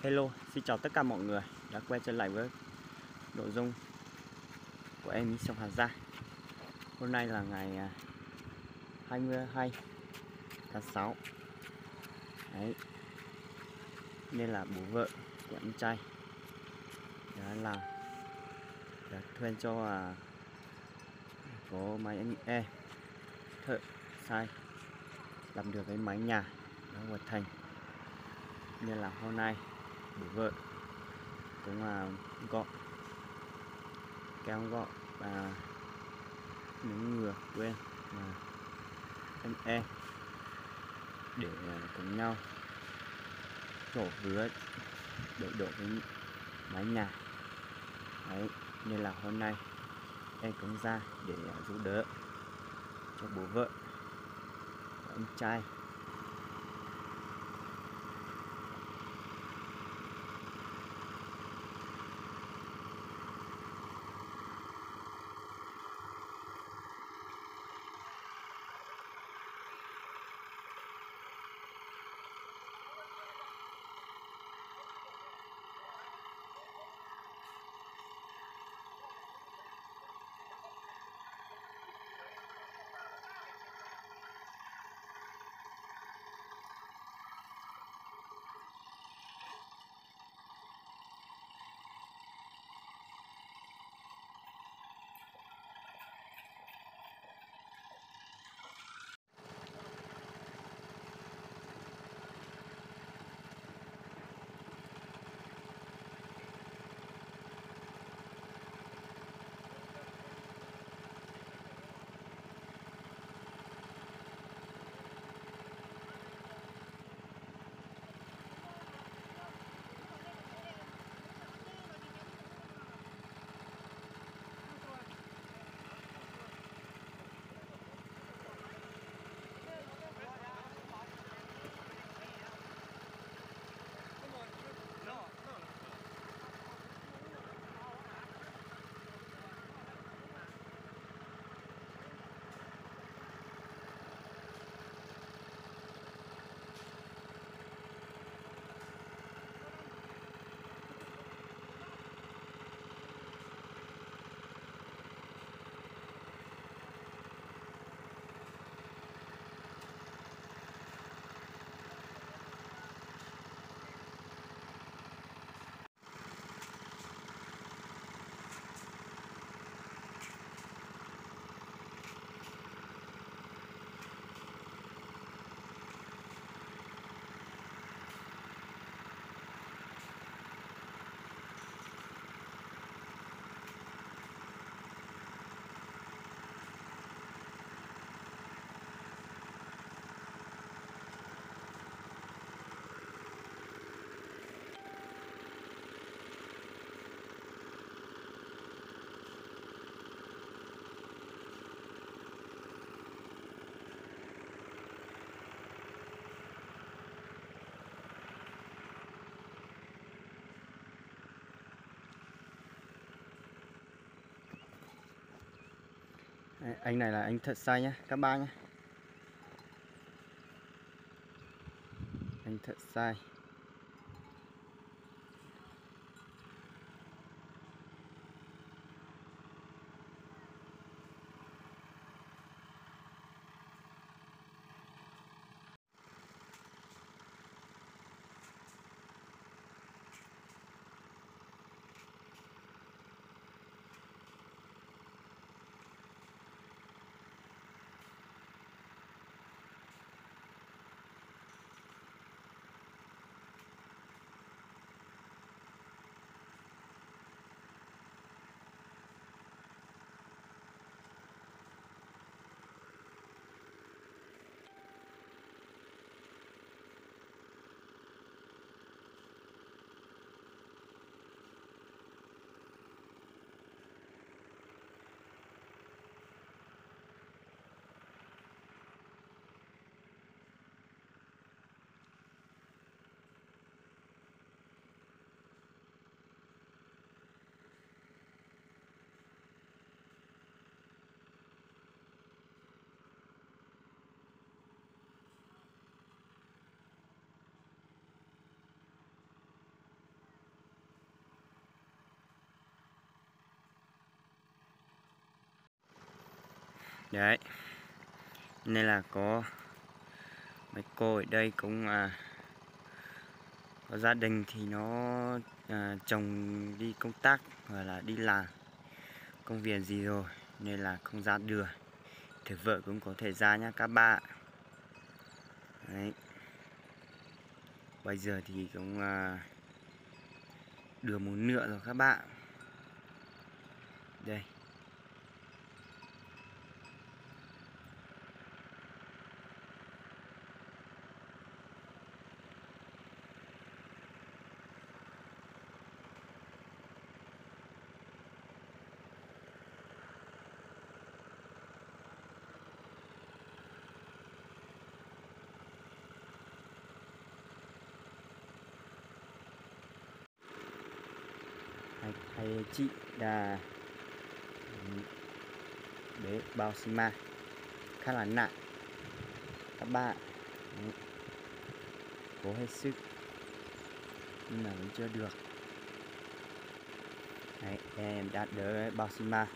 Hello, xin chào tất cả mọi người đã quay trở lại với nội dung của em Sông Hà Giang. Hôm nay là ngày 22 tháng 6. Đấy, nên là bố vợ của anh trai đã thuê cho có máy anh thợ sai làm được cái mái nhà đã hoàn thành, nên là hôm nay bố vợ cũng gọi kéo gọi và những người quen mà anh để cùng nhau đổ vứa để đổ cái mái nhà. Đấy, nên là hôm nay em cũng ra để giúp đỡ cho bố vợ và anh trai. Đấy, anh này là anh thợ sai nhá các bác nhá, anh thợ sai. Đấy, nên là có mấy cô ở đây cũng có gia đình thì nó chồng đi công tác hoặc là đi làm công việc gì rồi nên là không ra được, thì vợ cũng có thể ra nha các bạn. Đấy. Bây giờ thì cũng được một nửa rồi các bạn. Đây. Hay chị là đấy, bao xi măng khá là nặng các bạn. Đấy. Cố hết sức nhưng mà vẫn chưa được. Đấy, em đã đỡ bao xi măng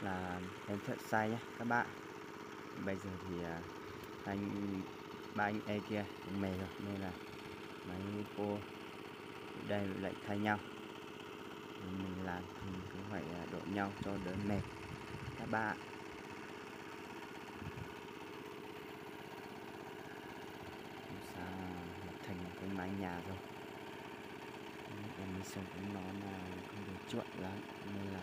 là em thợ xay nhé các bạn. Bây giờ thì ba anh em kia cũng mệt rồi nên là mấy cô ở đây lại thay nhau, mình làm thì cũng phải độ nhau cho đỡ mệt các bạn. Sao thành cái mái nhà rồi. Em sống cũng nó là không được chuộng lắm nên là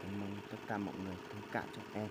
em mong tất cả mọi người thông cảm cho em.